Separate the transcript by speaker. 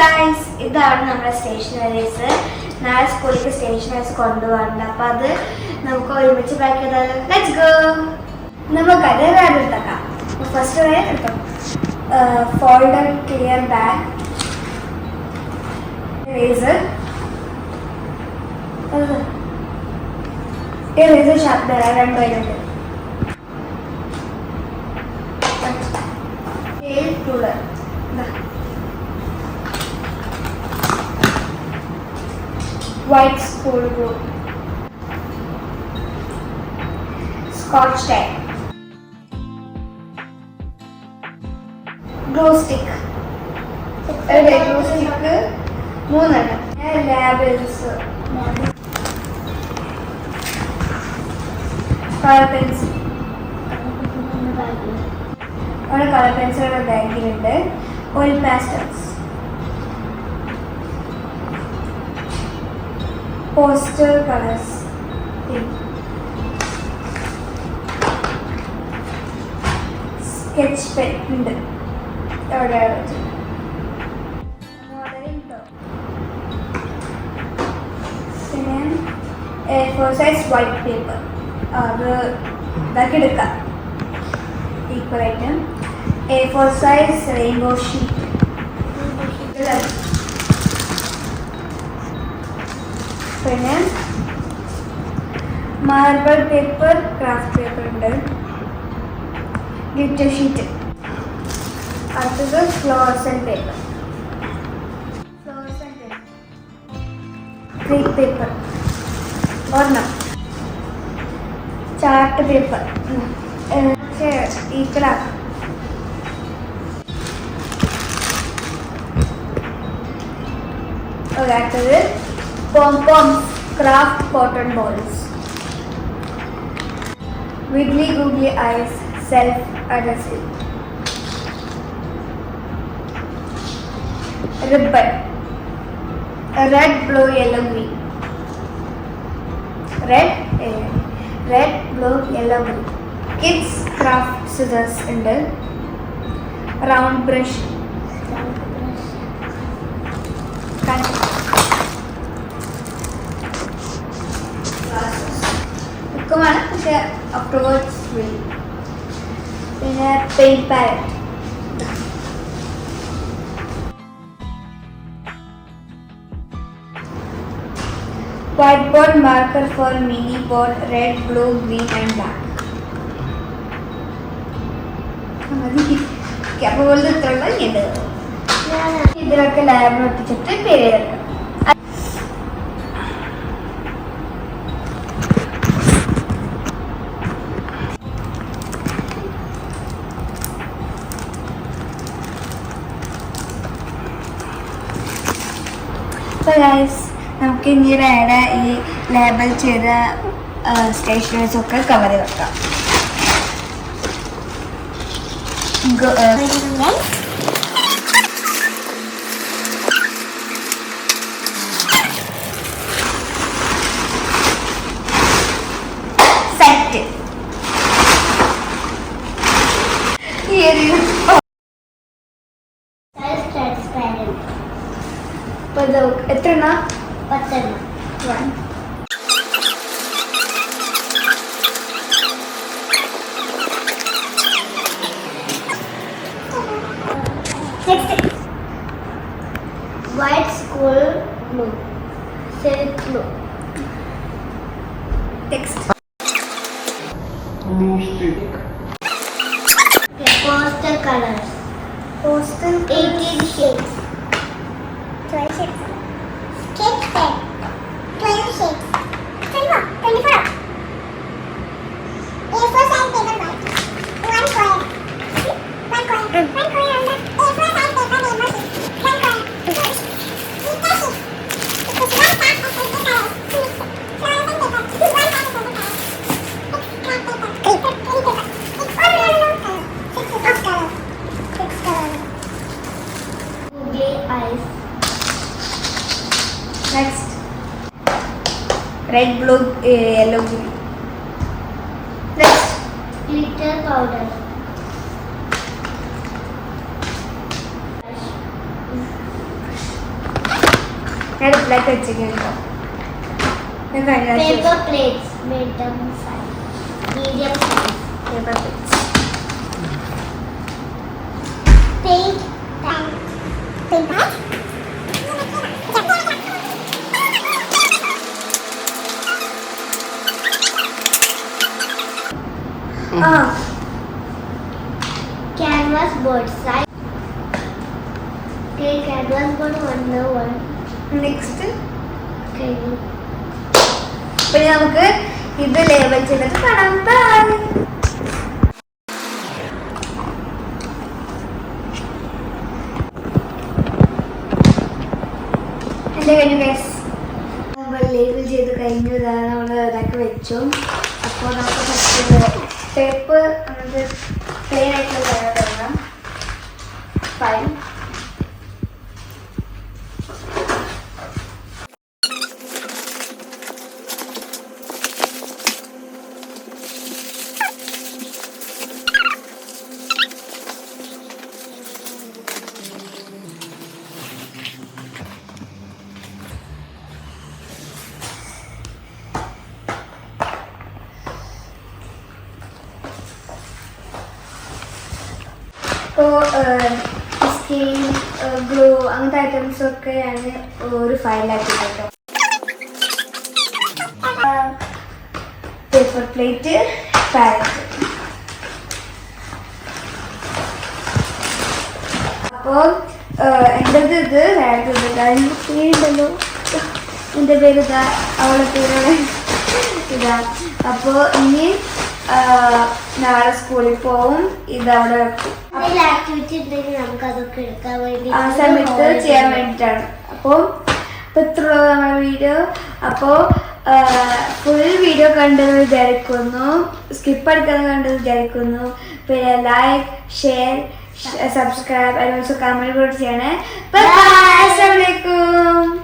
Speaker 1: Guys, ഇതാണ് നമ്മുടെ stationeries. നാളെ സ്കൂളിലേക്ക് സ്റ്റേഷനറീസ് കൊണ്ടുപോകാറുണ്ട്. അപ്പം അത് നമുക്ക് ഒരുമിച്ച് പാക്ക് ചെയ്താൽ ലെറ്റ്സ് ഗോ. നമുക്കത് വേറെ എടുത്തേക്കാം. ഫസ്റ്റ് വേറെ എടുക്കാം. Folder clear bag, eraser, eraser sharpener, രണ്ടും അതിലുണ്ട്. Ruler, white school glue, scotch tape, glue stick, glue stick മൂന്നെണ്ണം, labels, color pencil, ഒരു കളർ പെൻസിലുള്ള ബാഗിലുണ്ട്. Oil pastels, poster colours, sketch pen ഉണ്ട്. എവിടെ പിന്നെ A4 സൈസ് വൈറ്റ് പേപ്പർ, അത് ഇതാക്കി എടുക്കാം ഈക്വൽ ആയിട്ട്. A4 സൈസ് റെയിൻബോ ഷീറ്റ്, പിന്നെ മാർബിൾ പേപ്പർ, ക്രാഫ്റ്റ് പേപ്പർ ഉണ്ട്, ഗ്ലിറ്റർ ഷീറ്റ്. അടുത്തത് ഫ്ലോറസെന്റ് പേപ്പർ, ക്രീപ്പ് പേപ്പർ ഒരെണ്ണം, ചാർട്ട് പേപ്പർ ഈക്വലാക്കാം. അടുത്തത് pompoms, craft cotton balls, wiggly googly eyes, self adhesive, ribbon, red blue yellow green, red blue yellow green. Kids craft scissors ഉണ്ട്, round brush, ബുക്കുമാണ് പക്ഷെ അപ്രോവേർഡ്സ് free. പിന്നെ paint palette, white board marker for mini board, red, blue, green and black. അപ്പോൾ ഇത്രയുള്ള ഇത് ഇതിലൊക്കെ ലാബിൽ ഒട്ടിച്ചിട്ട് പേര് ചേർക്കാം. അപ്പോൾ ഗൈസ്, നമുക്ക് ഇങ്ങനെ ഈ ലേബൽ ചെയ്ത സ്റ്റേഷനറീസ് ഒക്കെ കവർ വെക്കാം. സെറ്റ് എത്ര എണ്ണ? 10. Next, white school glue, silk glue. Next,
Speaker 2: glue stick.
Speaker 1: Okay, poster colors. Poster 18 shades. 12 shades. Sketch pen 12 shades. 24. A4 size paper white. One coin on the A4 size paper name. One coin. Next, red, blue, yellow, green. Next, glitter powder. ഞാൻ അടുപ്പിലേക്ക് വെച്ചിട്ടുണ്ടോ ഞാൻ കഴിഞ്ഞ
Speaker 2: paper plates medium size
Speaker 1: paper plates
Speaker 2: paint canvas board size okay canvas board 1
Speaker 1: next
Speaker 2: okay
Speaker 1: പിന്നെ നമുക്ക് ഇത് label ചെയ്തിട്ട് കാണാം by എൻ്റെ കഴിഞ്ഞു ഗൈസ് നമ്മൾ ലേബൽ ചെയ്ത് കഴിഞ്ഞു നമ്മൾ ഇതാക്കി വെച്ചു അപ്പോൾ നമുക്ക് ഫസ്റ്റ് പേപ്പർ നമുക്ക് പ്ലെയിൻ ആയിട്ടുള്ള പേപ്പർ തരണം ഫൈൻ അപ്പോൾ സ്കെയിൽ ഗ്ലൂ അങ്ങനത്തെ ഐറ്റംസൊക്കെ ഞാൻ ഒരു ഫയലാക്കി കേട്ടോ പേപ്പർ പ്ലേറ്റ് പാരറ്റ് അപ്പോൾ എൻ്റെ ഇത് വേറെ അതിൻ്റെ പേരുണ്ടല്ലോ എൻ്റെ പേര് ഇതാ അവളുടെ പേര് ഇതാ അപ്പോൾ ഇനി നാളെ സ്കൂളിൽ പോവും ഇതവിടെ വെക്കും
Speaker 2: ആക്ടിവിറ്റി ഉണ്ടെങ്കിൽ നമുക്ക് അതൊക്കെ എടുക്കാൻ വേണ്ടി
Speaker 1: ആ സമയത്ത് ചെയ്യാൻ വേണ്ടിയിട്ടാണ് അപ്പോൾ ഇത്ര നമ്മുടെ വീഡിയോ അപ്പോൾ ഫുൾ വീഡിയോ കണ്ടെന്ന് വിചാരിക്കുന്നു സ്കിപ്പ് അടിക്കാതെ കണ്ടെന്ന് വിചാരിക്കുന്നു പിന്നെ ലൈക്ക് ഷെയർ സബ്സ്ക്രൈബ് അതുപോലെ കമൻറ്റ് കൂടെ ചെയ്യണേ ബൈ അസ്സലാമു അലൈക്കും